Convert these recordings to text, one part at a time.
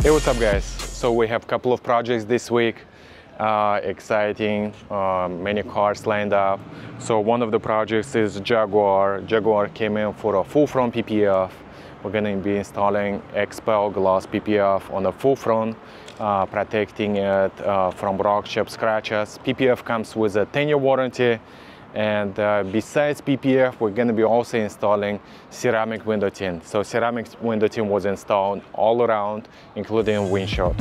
Hey, what's up guys? So we have a couple of projects this week, exciting, many cars lined up. So one of the projects is Jaguar. Jaguar came in for a full front PPF. We're going to be installing XPEL glass PPF on the full front, protecting it from rock chip scratches. PPF comes with a 10-year warranty. And besides PPF, we're going to be also installing ceramic window tint. So ceramic window tint was installed all around, including windshield.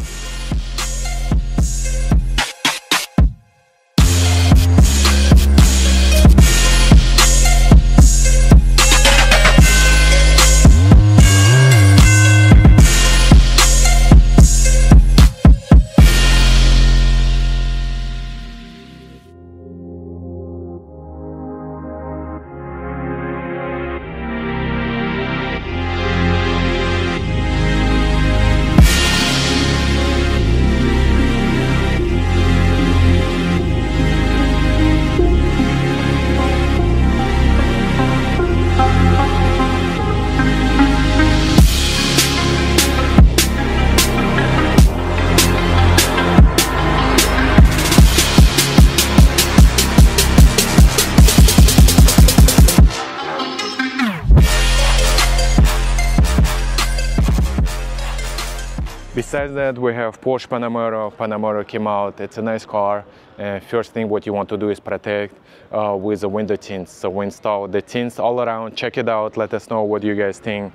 Besides that, we have Porsche Panamera. Panamera came out. It's a nice car. And first thing what you want to do is protect with the window tints. So we install the tints all around. Check it out. Let us know what you guys think.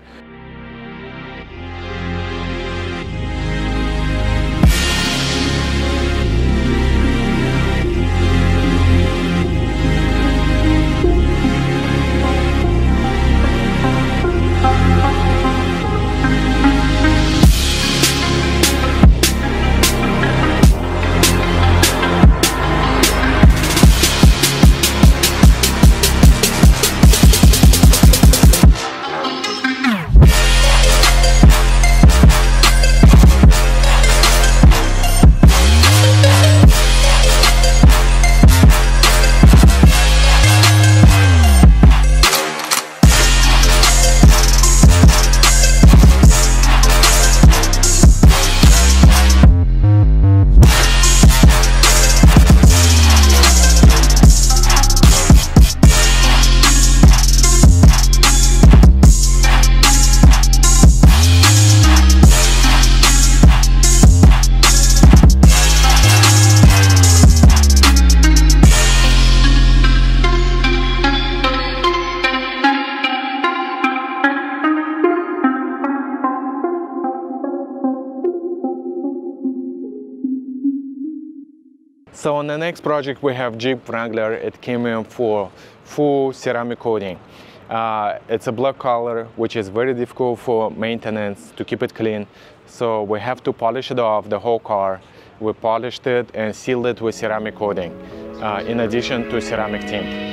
So on the next project we have Jeep Wrangler. It came in for full ceramic coating. It's a black color, which is very difficult for maintenance to keep it clean. So we have to polish it off the whole car. We polished it and sealed it with ceramic coating, in addition to ceramic tint.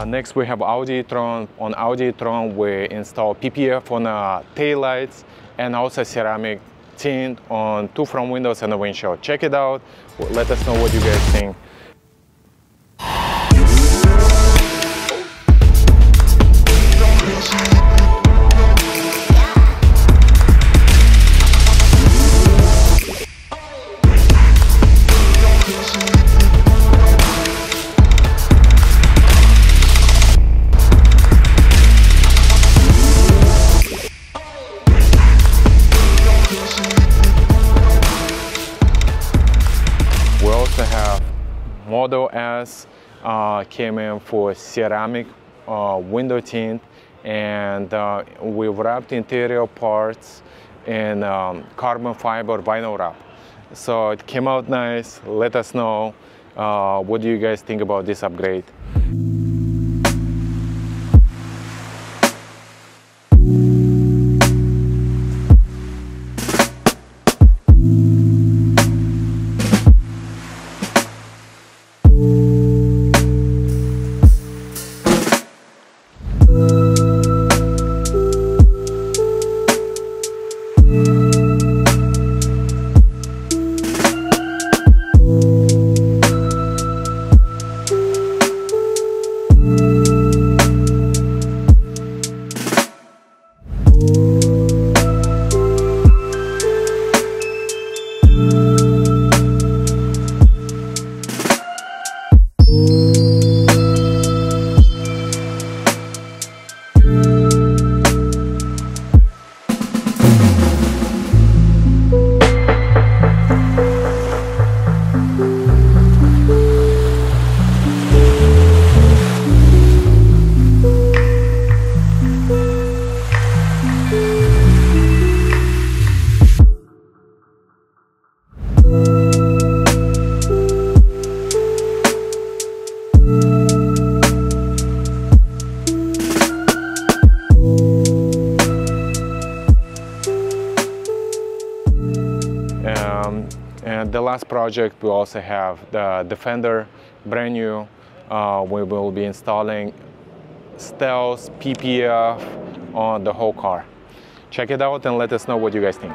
Next we have Audi e-tron. On Audi e-tron we install PPF on tail lights and also ceramic tint on two front windows and a windshield. Check it out. Let us know what you guys think. We also have Model S, came in for ceramic window tint, and we've wrapped interior parts in carbon fiber vinyl wrap. So it came out nice. Let us know what do you guys think about this upgrade. And the last project, we also have the Defender, brand new. We will be installing Stealth PPF on the whole car. Check it out and let us know what you guys think.